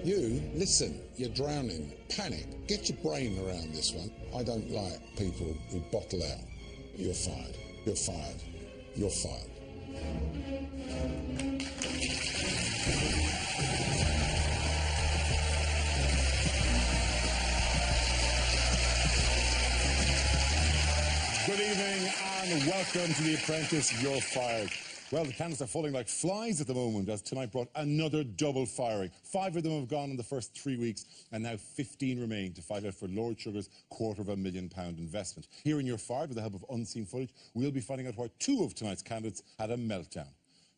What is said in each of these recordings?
You, listen, you're drowning. Panic. Get your brain around this one. I don't like people who bottle out. You're fired. You're fired. You're fired. Good evening and welcome to The Apprentice, You're Fired. Well, the candles are falling like flies at the moment as tonight brought another double firing. 5 of them have gone in the first 3 weeks and now 15 remain to fight out for Lord Sugar's £250,000 investment. Here in You're Fired, with the help of unseen footage, we'll be finding out why 2 of tonight's candidates had a meltdown.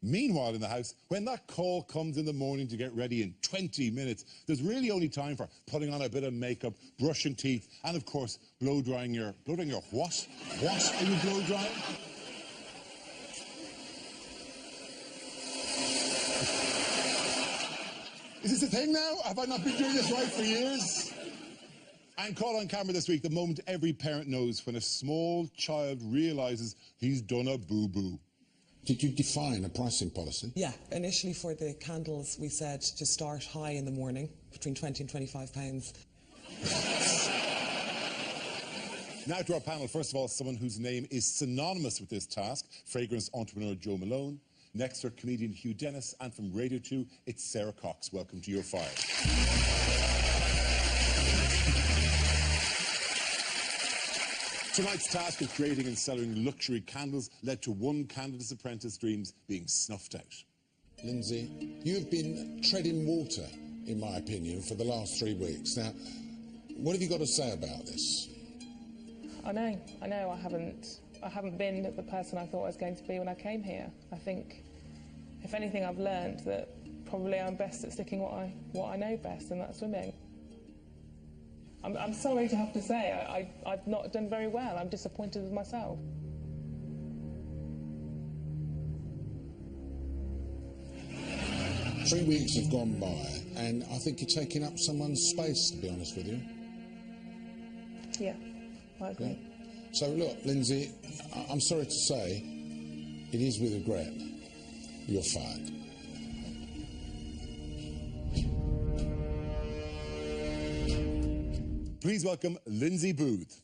Meanwhile, in the house, when that call comes in the morning to get ready in 20 minutes, there's really only time for putting on a bit of makeup, brushing teeth, and of course, blow-drying your... Blow-drying your what? What are you blow-drying? Is this a thing now? Have I not been doing this right for years? And caught on camera this week, the moment every parent knows when a small child realises he's done a boo-boo. Did you define a pricing policy? Yeah, initially for the candles we said to start high in the morning, between £20 and £25. Now to our panel. First of all, someone whose name is synonymous with this task, fragrance entrepreneur Joe Malone. Next, our comedian Hugh Dennis, and from Radio 2, it's Sarah Cox. Welcome to You're Fired. Tonight's task of creating and selling luxury candles led to one candidate's apprentice dreams being snuffed out. Lindsay, you've been treading water, in my opinion, for the last 3 weeks. Now, what have you got to say about this? I know. I haven't been the person I thought I was going to be when I came here. I think, if anything, I've learned that probably I'm best at sticking what I know best, and that's swimming. I'm sorry to have to say, I've not done very well. I'm disappointed with myself. Three weeks have gone by, and I think you're taking up someone's space, to be honest with you. Yeah, I agree. Yeah. So, look, Lindsay, I'm sorry to say, it is with regret. You're fired. Please welcome Lindsay Booth.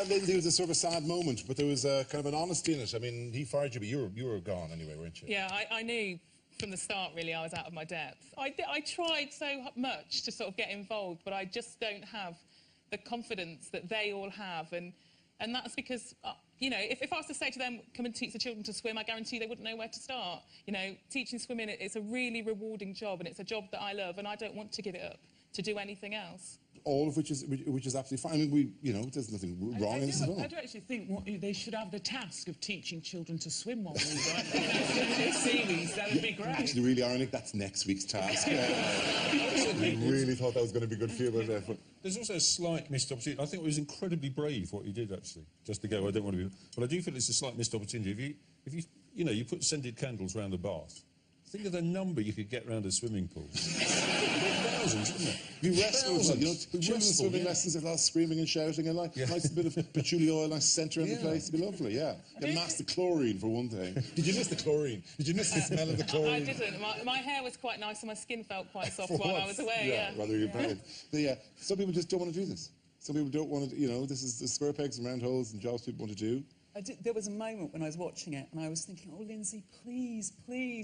Lindsay, it was a sort of a sad moment, but there was kind of an honesty in it. I mean, he fired you, but you were gone anyway, weren't you? Yeah, I knew from the start, really, I was out of my depth. I tried so much to sort of get involved, but I just don't have the confidence that they all have, and that's because, you know, if I was to say to them, come and teach the children to swim, I guarantee they wouldn't know where to start. You know, teaching swimming, it's a really rewarding job, and it's a job that I love, and I don't want to give it up to do anything else. All of which is absolutely fine. I mean, there's nothing wrong in this at all. I do actually think they should have the task of teaching children to swim while we write series. That would be great. Actually, really ironic, that's next week's task. I really thought that was going to be good for you, but... There's also a slight missed opportunity. I think it was incredibly brave what you did, actually, just to go. I don't want to be... But I do feel it's a slight missed opportunity. If you put scented candles around a bath, think of the number you could get around a swimming pool. Thousands, isn't it? You wrestle, children's swimming lessons, a lot of screaming and shouting, and nice bit of patchouli oil, nice centre of the place. It'd be lovely, yeah. You mask the chlorine, for one thing. Did you miss the chlorine? Did you miss the smell of the chlorine? I didn't. My hair was quite nice and my skin felt quite soft while I was away, yeah. Rather good period. But yeah, some people just don't want to do this. Some people don't want to, this is the square pegs and round holes and jobs people want to do. There was a moment when I was watching it and I was thinking, oh, Lindsay, please,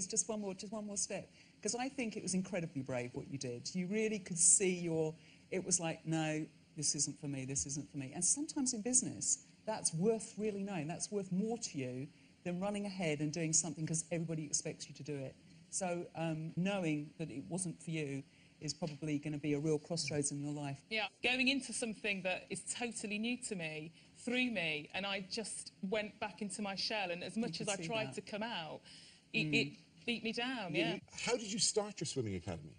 just one more step. Because I think it was incredibly brave what you did. You really could see it was like, no, this isn't for me, this isn't for me. And sometimes in business, that's worth really knowing. That's worth more to you than running ahead and doing something because everybody expects you to do it. So knowing that it wasn't for you is probably going to be a real crossroads in your life. Yeah, going into something that is totally new to me, threw me, and I just went back into my shell, and as much as I tried to come out, it beat me down, yeah. How did you start your swimming academy?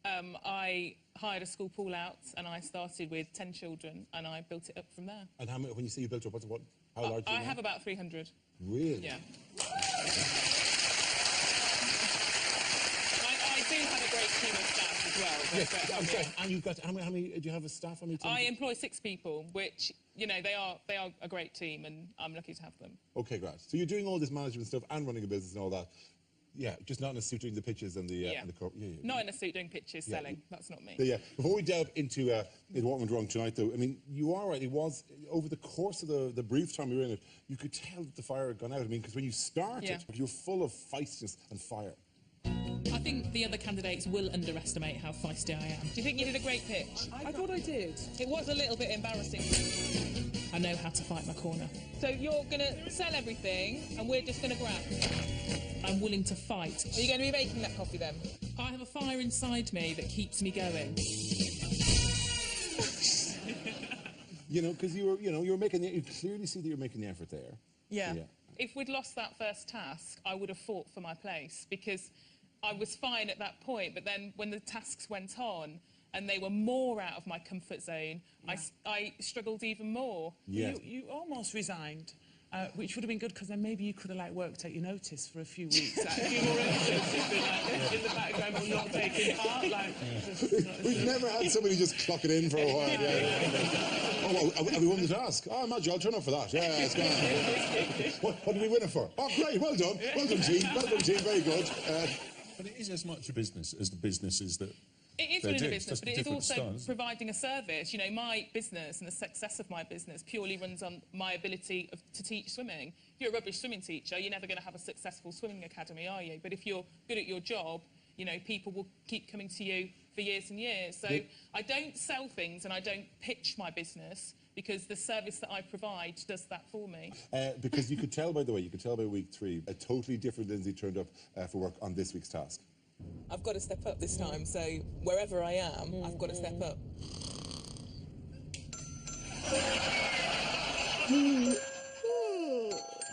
I hired a school pool out, and I started with 10 children, and I built it up from there. And how many, when you say you built it up, how large I have about 300. Really? Yeah. I do have a great team of staff as well, Yes, I'm sorry. And you've got how many? Do you have a staff? How many? I employ 6 people, which they are a great team, and I'm lucky to have them. Okay, great. So you're doing all this management stuff and running a business and all that. Yeah, just not in a suit doing the pitches and the Not in a suit doing pitches, selling. That's not me. Yeah. Before we delve into what went wrong tonight, though, I mean, you are right. It was over the course of the brief time you were in it, you could tell that the fire had gone out. I mean, because when you started, you were full of feistiness and fire. I think the other candidates will underestimate how feisty I am. Do you think you did a great pitch? I thought I did. It was a little bit embarrassing. I know how to fight my corner. So you're going to sell everything, and we're just going to grab? I'm willing to fight. Are you going to be making that coffee then? I have a fire inside me that keeps me going. Because you were making you clearly see that you're making the effort there. Yeah. If we'd lost that first task, I would have fought for my place, because I was fine at that point, but then when the tasks went on and they were more out of my comfort zone, I struggled even more. Yes. You almost resigned. Which would have been good, because then maybe you could have worked out your notice for a few weeks. You were in the background but not taking part. We've never had somebody just clock it in for a while. Oh, have we won the task? Oh, Madge, I'll turn up for that. Yeah, it's gone. What did we win it for? Oh, great, well done. Well done, team. Well done, team. Very good. But it is as much a business as the businesses that. It is running a business, but it is also styles. providing a service. My business and the success of my business purely runs on my ability to teach swimming. If you're a rubbish swimming teacher, you're never going to have a successful swimming academy, are you? But if you're good at your job, people will keep coming to you for years and years. So I don't sell things and I don't pitch my business, because the service that I provide does that for me. Because you could tell, by the way, by week 3, a totally different Lindsay turned up for work on this week's task. I've got to step up this time, so wherever I am, I've got to step up.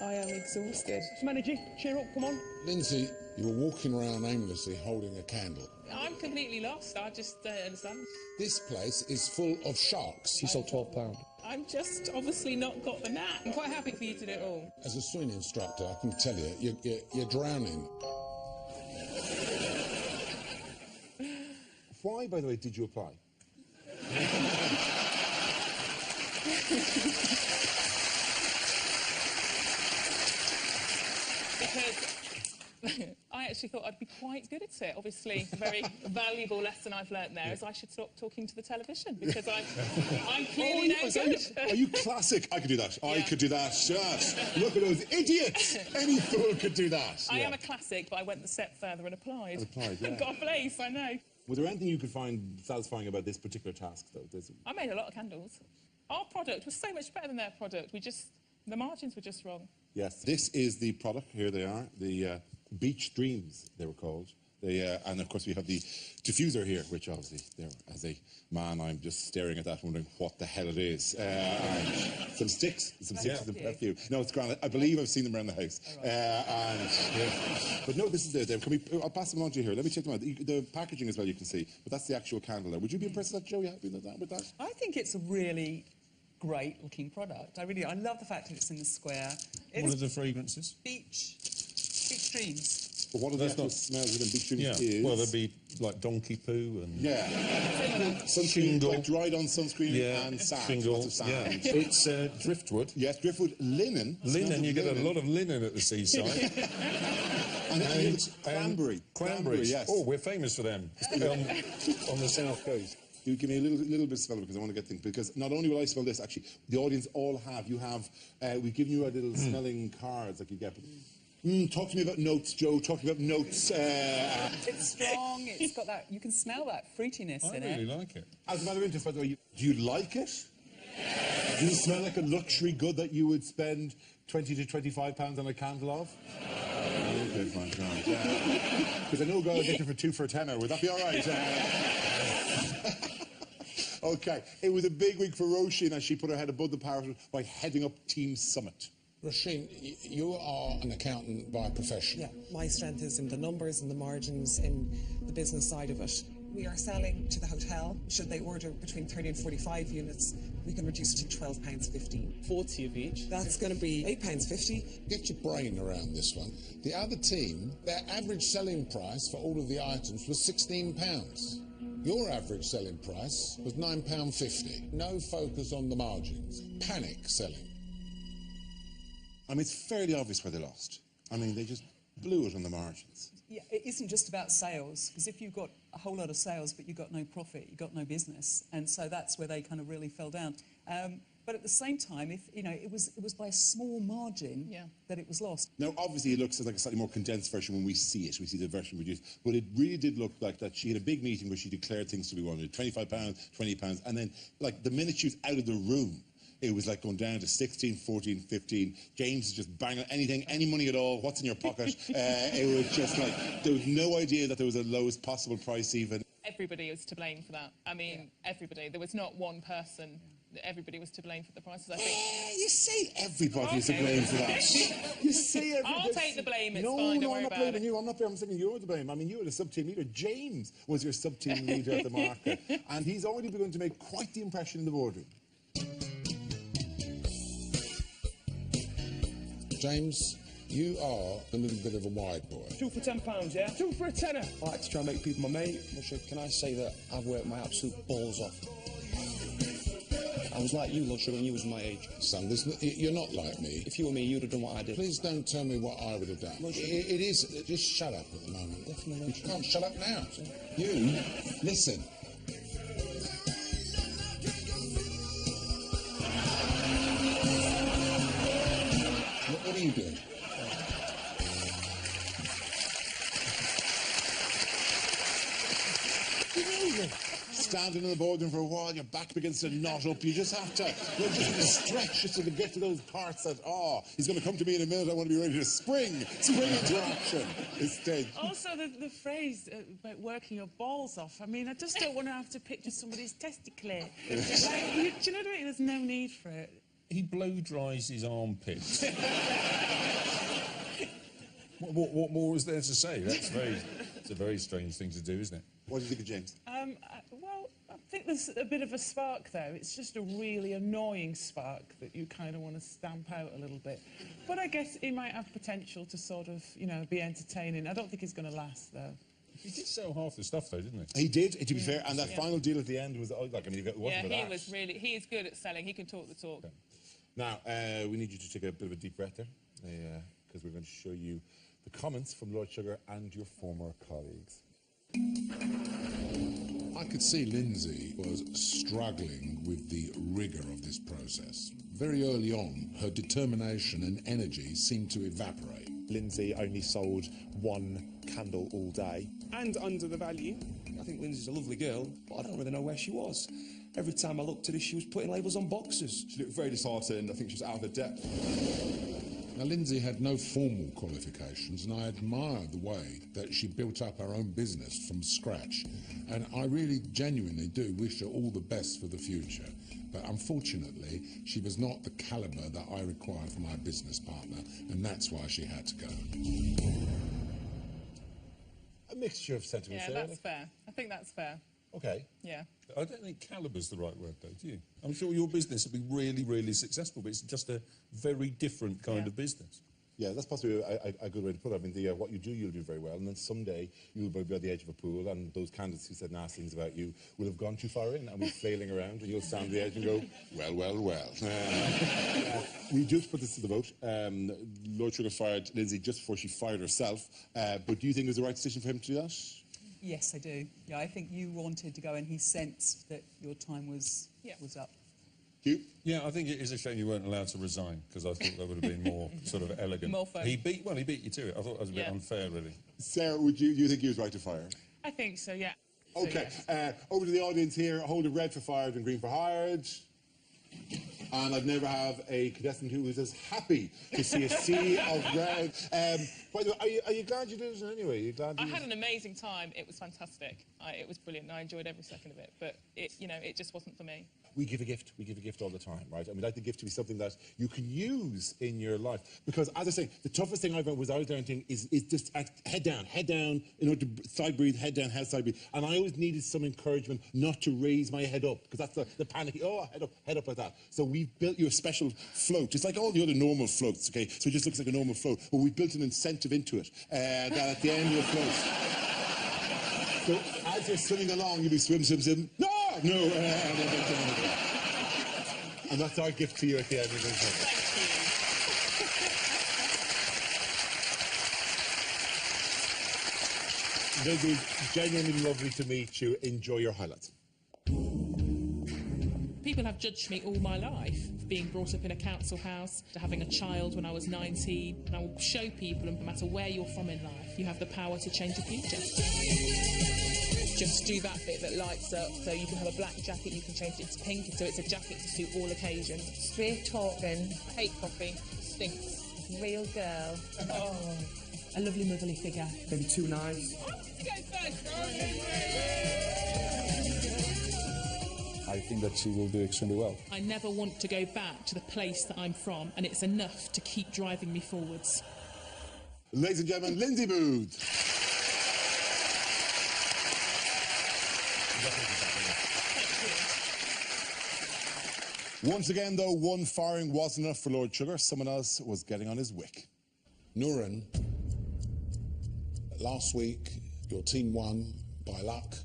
I am exhausted. Manager, cheer up, come on. Lindsay, you were walking around aimlessly holding a candle. I'm completely lost. I just don't understand. This place is full of sharks. He sold £12. I'm just obviously not got the knack. I'm quite happy for you to do it all. As a swimming instructor, I can tell you, you're drowning. Why, by the way, did you apply? Because I actually thought I'd be quite good at it. Obviously, a very valuable lesson I've learnt there is I should stop talking to the television, because I'm clearly no good. Are you classic? I could do that. I could do that. Yes. Look at those idiots. Any fool could do that. I am a classic, but I went the step further and applied. Yeah. Got a place, I know. Was there anything you could find satisfying about this particular task, though? I made a lot of candles. Our product was so much better than their product. The margins were just wrong. Yes. This is the product. Here they are. The Beach Dreams, they were called. And, of course, we have the diffuser here, which obviously, as a man, I'm just staring at that, wondering what the hell it is. And some sticks and some perfume. No, it's grand. I believe I've seen them around the house. But no, this is it. I'll pass them on to you here. Let me check them out. The packaging as well, you can see. But that's the actual candle there. Would you be impressed with that, Joe? You happy with that? I think it's a really great-looking product. I love the fact that it's in the square. What are the fragrances? Beach Dreams. But what are the actual smells within Beach Dreams is? Well, there'd be like donkey poo and... Yeah. Sunscreen, like dried-on sunscreen and sand. Shingle, lots of sand. It's driftwood. Yes, driftwood. Linen. Linen, you get a lot of linen at the seaside. and cranberry. Cranberries. Yes. Oh, we're famous for them on the south coast. You give me a little bit of smell, because I want to get things. Because not only will I smell this, actually, the audience all have. We've given you a little smelling cards like you get. Talk to me about notes, Joe. Talk to me about notes. It's strong. It's got that. You can smell that fruitiness in it. I really like it. As a matter of interest, by the way, do you like it? Does it smell like a luxury good that you would spend £20 to £25 on a candle of? Okay, fine. Because I know a girl will get you for 2 for a tenner. Would that be all right? OK. It was a big week for Roisin as she put her head above the parapet by heading up Team Summit. Roisin, you are an accountant by profession. Yeah, my strength is in the numbers and the margins in the business side of it. We are selling to the hotel. Should they order between 30 and 45 units, we can reduce it to £12.15. 40 of each. That's going to be £8.50. Get your brain around this one. The other team, their average selling price for all of the items was £16. Your average selling price was £9.50. No focus on the margins. Panic selling. I mean, it's fairly obvious where they lost. I mean, they just blew it on the margins. Yeah, it isn't just about sales, because if you've got a whole lot of sales but you've got no profit, you've got no business, and so that's where they kind of really fell down. But at the same time, if you know, it was by a small margin that it was lost. Now, obviously, it looks like a slightly more condensed version when we see it. We see the version reduced. But it really did look like that she had a big meeting where she declared things to be wanted. £25, £20, and then, like, the minute she was out of the room, it was like going down to 16, 14, 15. James is just banging anything, any money at all, what's in your pocket? It was just like, there was no idea that there was a lowest possible price even. Everybody was to blame for that. I mean, everybody. There was not one person. Everybody was to blame for the prices, I think. You say everybody is to blame for that. You say everybody. I'll take the blame, it's no, fine, don't No, worry I'm not about blaming it. you. I'm not blaming. I'm saying you're the blame. I mean, you were the sub-team leader. James was your sub-team leader at the market. And he's already begun to make quite the impression in the boardroom. James, you are a little bit of a wide boy. 2 for £10, yeah? 2 for a tenner. I like to try and make people my mate. Lusher, can I say that I've worked my absolute balls off? I was like you, Lusher, when you was my age. Son, you're not like me. If you were me, you'd have done what I did. Please don't tell me what I would have done. It is... Just shut up at the moment. Definitely. You can't shut up now. You, listen. What are you doing? Standing in the boardroom for a while, your back begins to knot up. You just have to, stretch just to get to those parts that, he's going to come to me in a minute. I want to be ready to spring into action instead. Also, the phrase about working your balls off, I mean, I just don't want to have to picture somebody's testicle. Do you know what I mean? There's no need for it. He blow dries his armpits. what more is there to say? It's a very strange thing to do, isn't it? What do you think of James? Well, I think there's a bit of a spark there. It's just a really annoying spark that you kind of want to stamp out a little bit. But I guess he might have potential to sort of, you know, be entertaining. I don't think he's going to last, though. He did sell half the stuff, though, didn't he? He did, to be fair, and that final deal at the end was, it wasn't he is good at selling. He can talk the talk. Okay. Now, we need you to take a bit of a deep breath there, because we're going to show you the comments from Lord Sugar and your former colleagues. I could see Lindsay was struggling with the rigour of this process. Very early on, her determination and energy seemed to evaporate. Lindsay only sold one candle all day. And under the value. I think Lindsay's a lovely girl, but I don't really know where she was. Every time I looked at her, she was putting labels on boxes. She looked very disheartened. I think she was out of her depth. Now, Lindsay had no formal qualifications, and I admire the way that she built up her own business from scratch. And I really genuinely do wish her all the best for the future. But unfortunately, she was not the calibre that I required for my business partner, and that's why she had to go. A mixture of sentiments there. Yeah, that's fair. I think that's fair. Okay. Yeah. I don't think caliber's the right word, though, do you? I'm sure your business will be really, really successful, but it's just a very different kind of business. Yeah, that's possibly a good way to put it. I mean, what you do, you'll do very well, and then someday you'll be at the edge of a pool, and those candidates who said nasty things about you will have gone too far in and be flailing around, and you'll stand at the edge and go, well, well, well. We just put this to the vote. Lord Sugar fired Lindsay just before she fired herself, but do you think it was the right decision for him to do that? Yes, I do. Yeah, I think you wanted to go, and he sensed that your time was up. Hugh? Yeah, I think it is a shame you weren't allowed to resign, because I thought that would have been more sort of elegant. More fun. He beat you to it. I thought that was a bit unfair, really. Sarah, do you think he was right to fire? I think so, yeah. Okay, So, yes. over to the audience here. Hold it red for fired and green for hired. And I'd never have a contestant who was as happy to see a sea of red. By the way, are you glad you did it anyway? I had an amazing time. It was fantastic. It was brilliant. I enjoyed every second of it. But it just wasn't for me. We give a gift. We give a gift all the time, right? And we'd like the gift to be something that you can use in your life. Because, as I say, the toughest thing I was out there is just head down, in order to side breathe, head down, side breathe. And I always needed some encouragement not to raise my head up, because that's the panic. Oh, head up like that. So we've built you a special float. It's like all the other normal floats, okay? So it just looks like a normal float. But we built an incentive into it, that at the end of the float... So as you're swimming along, you'll be swim, swim, swim. No! No! And that's our gift to you at the end of this. Lizzie, genuinely lovely to meet you. Enjoy your highlights. People have judged me all my life, being brought up in a council house, to having a child when I was 19. And I will show people, no matter where you're from in life, you have the power to change your future. Just do that bit that lights up, so you can have a black jacket, you can change it to pink, so it's a jacket to suit all occasions. Straight talking, Hate coffee, stinks. real girl. Oh, A lovely motherly figure. Maybe too nice. I think that she will do extremely well. I never want to go back to the place that I'm from, and it's enough to keep driving me forwards. Ladies and gentlemen, Lindsay Booth. Once again, though, one firing wasn't enough for Lord Sugar. Someone else was getting on his wick. Youre, last week your team won by luck.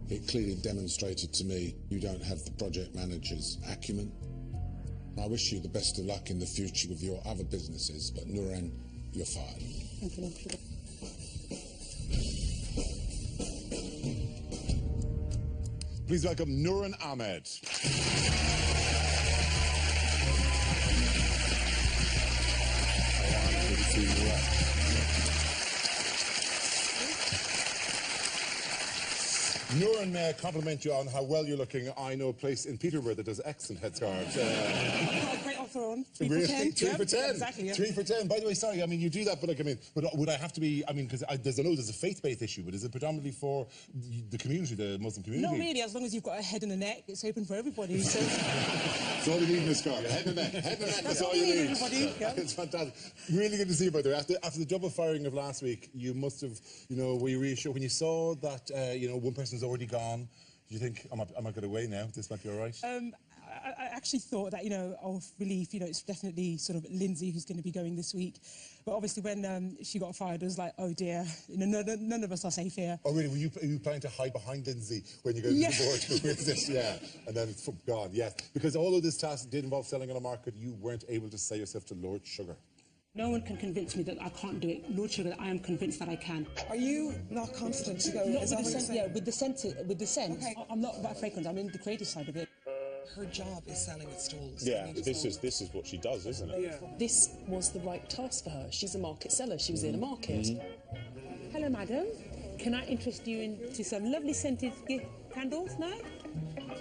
It clearly demonstrated to me you don't have the project manager's acumen. I wish you the best of luck in the future with your other businesses, but Youre, you're fired. Thank you, Lord Sugar. Please welcome Youre Ahmed. Youre, may I compliment you on how well you're looking. I know a place in Peterborough that does excellent headscarves. I've got a great offer on. 3 Really? for 10. 3 for 10? Exactly, yeah. 3 for 10. By the way, sorry, I mean, you do that, but like, I mean, but would I have to be, I mean, because there's a faith-based issue, but is it predominantly for the community, the Muslim community? Not really, as long as you've got a head and a neck, it's open for everybody. So. That's all you need in this car. Head and neck. Head and neck, that's all you need. Everybody, yeah. It's fantastic. Really good to see you, by the way. After the double firing of last week, you must have, you know, were you reassured when you saw that, you know, one person's already gone? Do you think, I might get away now? This might be all right? I actually thought that, you know, of relief, you know, it's definitely sort of Lindsay who's going to be going this week. But obviously when she got fired, it was like, oh dear, you know, none of us are safe here. Oh, really? Were you planning to hide behind Lindsay when you go to the board? Who is this? Yeah. And then it's gone, yes. Because although this task did involve selling on a market, you weren't able to sell yourself to Lord Sugar. No one can convince me that I can't do it. Lord Sugar, I am convinced that I can. Are you not confident to go? Not Is that with the what you're scent, saying? yeah, with the scent. Okay. I'm not about fragrance, I'm in the creative side of it. Her job is selling at stalls. Yeah, this is what she does, isn't it? Yeah. this was the right task for her. She's a market seller. She was in a market. Hello, madam. Can I interest you into some lovely scented candles now?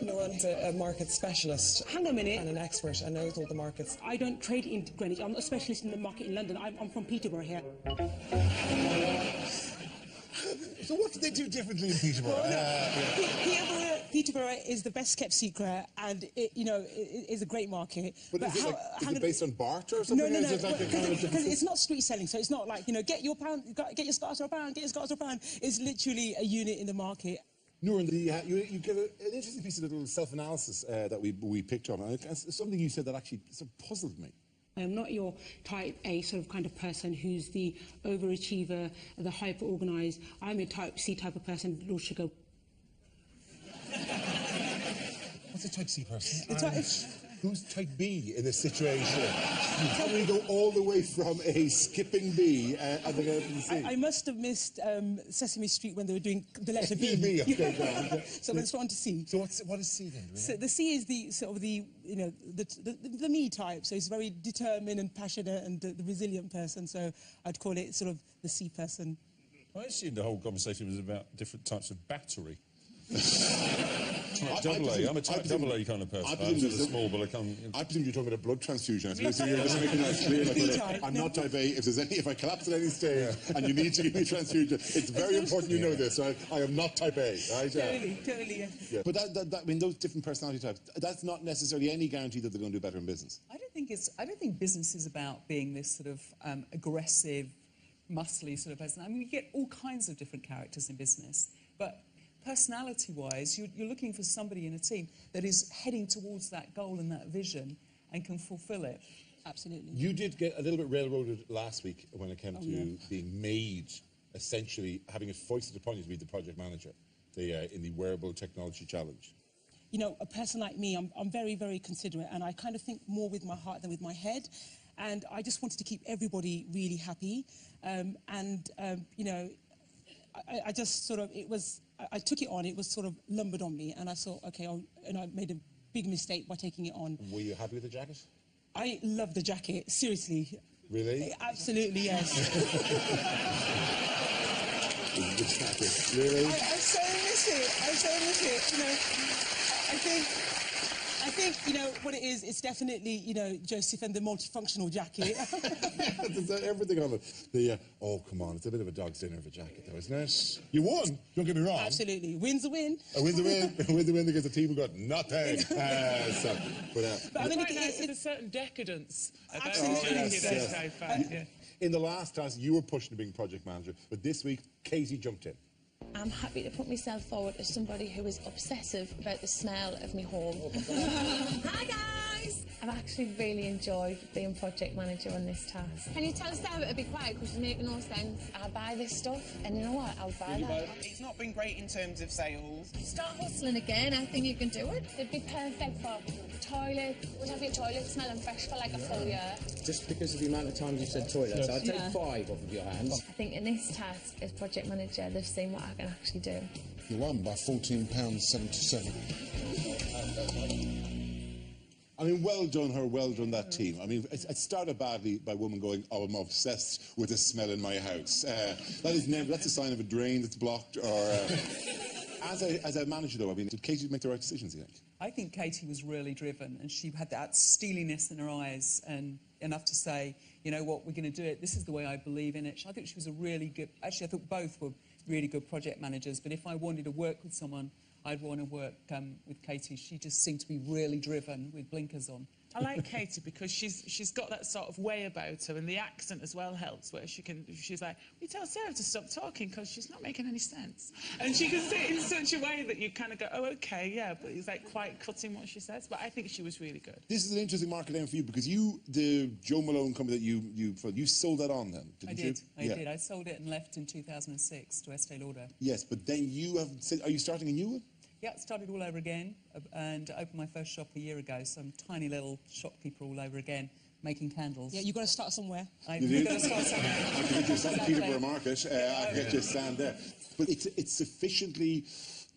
No, I'm a market specialist. Hang on a minute. And an expert. I know all the markets. I don't trade in Greenwich. I'm not a specialist in the market in London. I'm from Peterborough here. So what do they do differently in Peterborough? Peterborough is the best kept secret, and it, you know, it is a great market. But is it based on barter or something? No, or is it like because it's not street selling, so it's not like, you know, get your pound, get your scarves for a pound, get your scarves for a pound. It's literally a unit in the market. Youre, you give an interesting piece of little self-analysis that we picked up, and it's something you said that actually sort of puzzled me. I am not your type A sort of kind of person who's the overachiever, the hyper-organised. I'm a type C type of person, Lord Sugar. What's a type C person? Who's type B in this situation? How do we go all the way from a skipping B and then to C? I must have missed Sesame Street when they were doing the letter B. B, okay, So let's go on to C. So what is C then? Really? So the C is the sort of the, you know, the me type. So it's very determined and passionate and the resilient person. So I'd call it sort of the C person. I assumed the whole conversation was about different types of battery. Double A. I'm a type double A kind of person. I'm just a small, but I presume you're talking about blood transfusion. So you're just making that clear. Like, I'm not type A. If I collapse at any stage and you need to give me a transfusion, it's very important you know this. Right? I am not type A. Right? Totally. Yeah. But I mean, those different personality types. That's not necessarily any guarantee that they're going to do better in business. I don't think business is about being this sort of aggressive, muscly sort of person. I mean, you get all kinds of different characters in business, but personality-wise, you're looking for somebody in a team that is heading towards that goal and that vision and can fulfil it. Absolutely. You did get a little bit railroaded last week when it came to being made essentially having it foisted upon you to be the project manager in the Wearable Technology Challenge? You know, a person like me, I'm very, very considerate, and I kind of think more with my heart than with my head. And I just wanted to keep everybody really happy. You know, I just sort of, I took it on, it was sort of lumbered on me, and I thought, okay, and I made a big mistake by taking it on. Were you happy with the jacket? I love the jacket, seriously. Really? Absolutely, yes. The jacket, really? I so miss it. I so miss it. You know, I think, you know, what it is, it's definitely, you know, Joseph and the multifunctional jacket. There's everything on it. Oh, come on, it's a bit of a dog's dinner of a jacket, though, isn't it? You won, don't get me wrong. Absolutely. Win's a win. A win's a win. A win's a win against a team who got nothing. But I mean, there's a certain decadence about yes. In the last task, you were pushing to being project manager, but this week, Katie jumped in. I'm happy to put myself forward as somebody who is obsessive about the smell of my home. Hi guys! I've actually really enjoyed being project manager on this task. Can you tell Sarah to be quiet because she's making no sense? I buy this stuff and you know what? I'll buy that. It's not been great in terms of sales. Start hustling again, I think you can do it. It'd be perfect for toilet. Would have your toilet smelling fresh for like a full year. Just because of the amount of times you said toilets, I'd take 5 off of your hands. I think in this task as project manager, they've seen what I can actually do. You won by £14.77. I mean, well done her, well done that team. I mean, it started badly by a woman going, oh, I'm obsessed with the smell in my house. That's a sign of a drain that's blocked, or... As a manager, though, I mean, did Katie make the right decisions, you think? I think Katie was really driven, and she had that steeliness in her eyes, and enough to say, you know what, we're going to do it. This is the way I believe in it. I think she was a really good... Actually, I thought both were really good project managers, but if I wanted to work with someone, I'd want to work with Katie. She just seemed to be really driven with blinkers on. I like Katie because she's got that sort of way about her, and the accent as well helps, where she's like, we tell Sarah to stop talking because she's not making any sense. And she can say it in such a way that you kind of go, oh, OK, yeah, but it's like quite cutting what she says. But I think she was really good. This is an interesting market then for you, because the Joe Malone company that you sold that on then, didn't you? I did. I sold it and left in 2006 to Estee Lauder. Yes, but then are you starting a new one? Yeah, started all over again and opened my first shop a year ago. So I'm tiny little shopkeeper all over again, making candles. Yeah, you've got to start somewhere. You've got to start somewhere. I can get you a stand at Peterborough Market. I can get you a stand there. But it's sufficiently,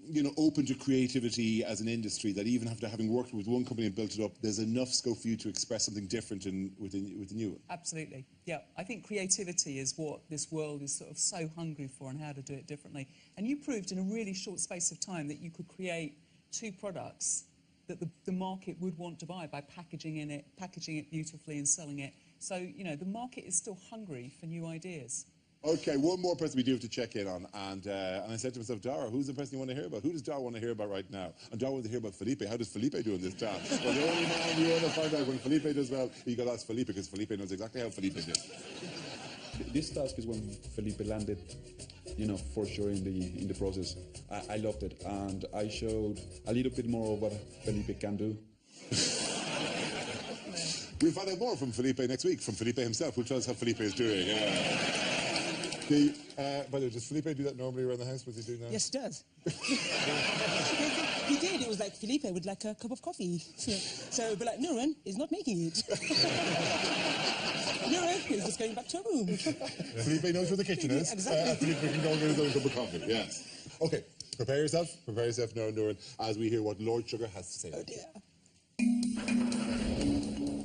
you know, open to creativity as an industry that even after having worked with one company and built it up, there's enough scope for you to express something different with the new one. Absolutely. Yeah, I think creativity is what this world is sort of so hungry for, and how to do it differently. And you proved in a really short space of time that you could create 2 products that the market would want to buy by packaging it beautifully and selling it. So, you know, the market is still hungry for new ideas. OK, one more person we do have to check in on, and I said to myself, Dara, who's the person you want to hear about? Who does Dara want to hear about right now? And Dara wants to hear about Felipe. How does Felipe do in this task? Well, the only man you want to find out when Felipe does well, you got to ask Felipe, because Felipe knows exactly how Felipe did. This task is when Felipe landed, you know, for sure in the process. I loved it, and I showed a little bit more of what Felipe can do. We'll find out more from Felipe next week, from Felipe himself, who'll tell us how Felipe is doing. By the way, does Felipe do that normally around the house? What's he do now? Yes, he does. He did. It was like Felipe would like a cup of coffee. So but like, Nuran is not making it. Nuran is just going back to her room. Felipe knows where the kitchen is. Exactly. Felipe can go and get his own cup of coffee. Yes. OK, prepare yourself now, Nuran, as we hear what Lord Sugar has to say. Oh dear.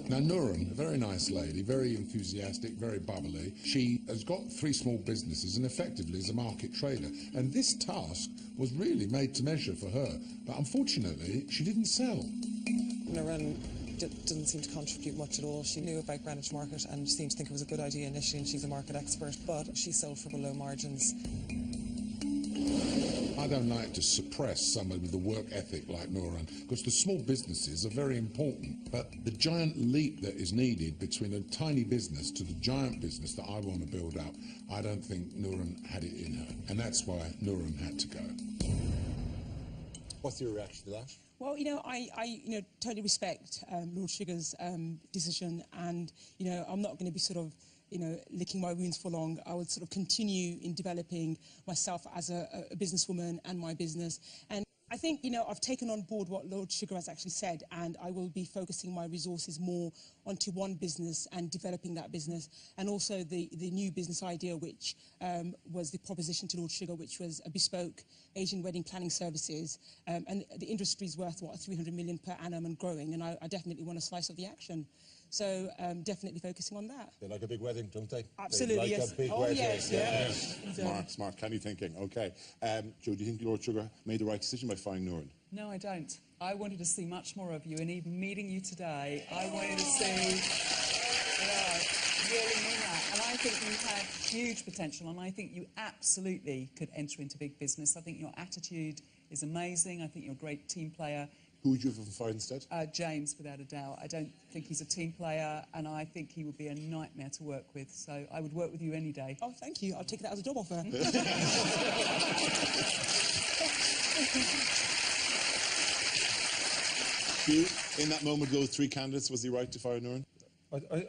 Now, Nuran, a very nice lady, very enthusiastic, very bubbly. She has got 3 small businesses and effectively is a market trader. And this task was really made to measure for her. But unfortunately, she didn't sell. Nuran didn't seem to contribute much at all. She knew about Greenwich Market and seemed to think it was a good idea initially, and she's a market expert, but she sold for below margins. I don't like to suppress somebody with a work ethic like Nuran, because the small businesses are very important, but the giant leap that is needed between a tiny business to the giant business that I want to build up, I don't think Nuran had it in her, and that's why Nuran had to go. What's your reaction to that? Well, you know, I totally respect Lord Sugar's decision, and, you know, I'm not going to be sort of you know, licking my wounds for long. I would sort of continue in developing myself as a businesswoman and my business. And I think, you know, I've taken on board what Lord Sugar has actually said, and I will be focusing my resources more onto one business and developing that business, and also the new business idea, which was the proposition to Lord Sugar, which was a bespoke Asian wedding planning services. And the industry's worth, what, 300 million per annum and growing, and I definitely want a slice of the action. So definitely focusing on that. They like a big wedding, don't they? Absolutely, they like yes. a big Oh, wedding. yes, yes. Smart, canny thinking. Okay. Joe, do you think Lord Sugar made the right decision by firing Youre? No, I don't. I wanted to see much more of you, and even meeting you today, I wanted to see... really mean that. And I think you have huge potential, and I think you absolutely could enter into big business. I think your attitude is amazing. I think you're a great team player. Who would you have fired instead? James, without a doubt. I don't think he's a team player, and I think he would be a nightmare to work with. So I would work with you any day. Oh, thank you. I'll take that as a job offer. You, in that moment, those three candidates, was he right to fire Youre?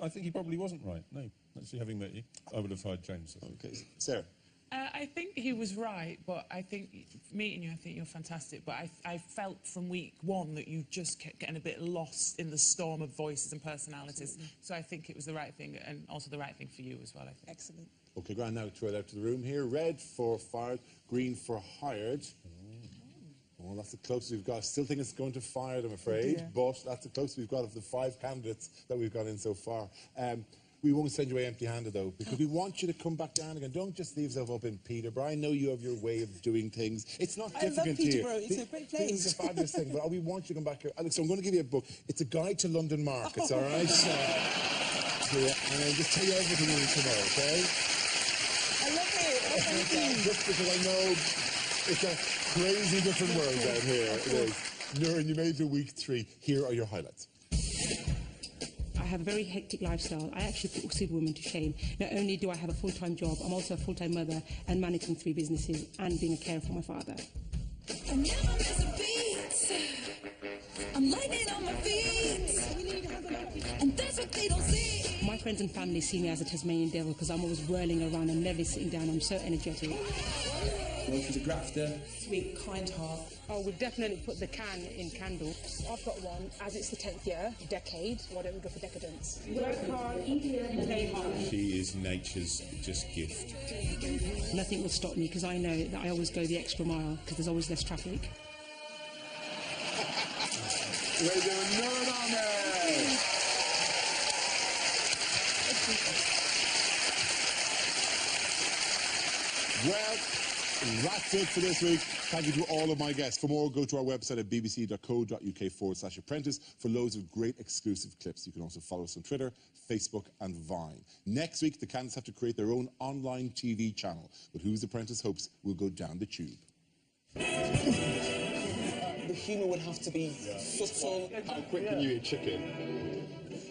I think he probably wasn't right. No, actually, having met you, I would have fired James. Okay, Sarah. I think he was right, but I think meeting you, I think you're fantastic. But I felt from week one that you just kept getting a bit lost in the storm of voices and personalities. Absolutely. So I think it was the right thing, and also the right thing for you as well, I think. Excellent. Okay, grand. Now throw it out to the room here. Red for fired, green for hired. Well, that's the closest we've got. I still think it's going to fired, I'm afraid, but that's the closest we've got of the 5 candidates that we've got in so far. We won't send you away empty-handed, though, because we want you to come back down again. Don't just leave yourself up in Peterborough. I know you have your way of doing things. It's not difficult here. I love Peterborough. It's a great place. It's a fabulous thing, but we want you to come back here. So I'm going to give you a book. It's a guide to London markets, all right? And I'll just tell you everything you need to know, okay? I love it. Thank you. Just because I know it's a crazy different world down here. It is. Youre, you made it to week 3. Here are your highlights. I have a very hectic lifestyle. I actually put Superwoman to shame. Not only do I have a full-time job, I'm also a full-time mother and managing 3 businesses and being a carer for my father. And now I'm as a beat. I'm lightning on my feet. And that's what they don't see. My friends and family see me as a Tasmanian devil because I'm always whirling around and never sitting down. I'm so energetic. Well, she's a grafter. Sweet, kind heart. I would definitely put the can in candle. I've got one, as it's the 10th year, decade. Why don't we go for decadence? Work hard, play hard. She is nature's just gift. Nothing will stop me because I know that I always go the extra mile because there's always less traffic. We're doing Youre on there. Well, that's it for this week. Thank you to all of my guests. For more, go to our website at bbc.co.uk/apprentice for loads of great exclusive clips. You can also follow us on Twitter, Facebook and Vine. Next week, the candidates have to create their own online TV channel, but Who's Apprentice hopes will go down the tube. The humour would have to be subtle. How quick can you eat chicken?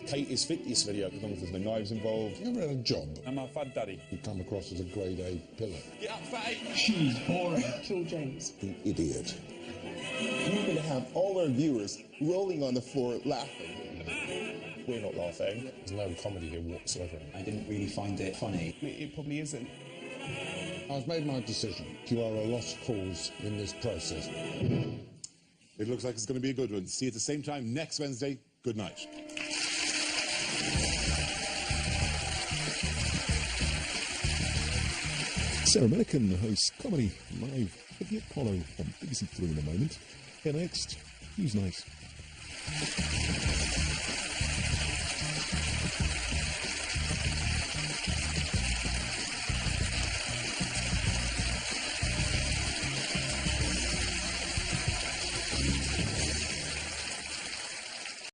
Kate is fit this video, as long as there's no knives involved. You ever had a job? I'm a fad daddy. You come across as a grade A pillar. Get up, fatty. She's boring. Kill James. The idiot. We're going to have all our viewers rolling on the floor laughing. We're not laughing. There's no comedy here whatsoever. I didn't really find it funny. It probably isn't. I've made my decision. You are a lost cause in this process. It looks like it's going to be a good one. See you at the same time next Wednesday. Good night. Sarah Millican hosts Comedy Live at the Apollo on BBC 3 in a moment. Here next, Who's Nice?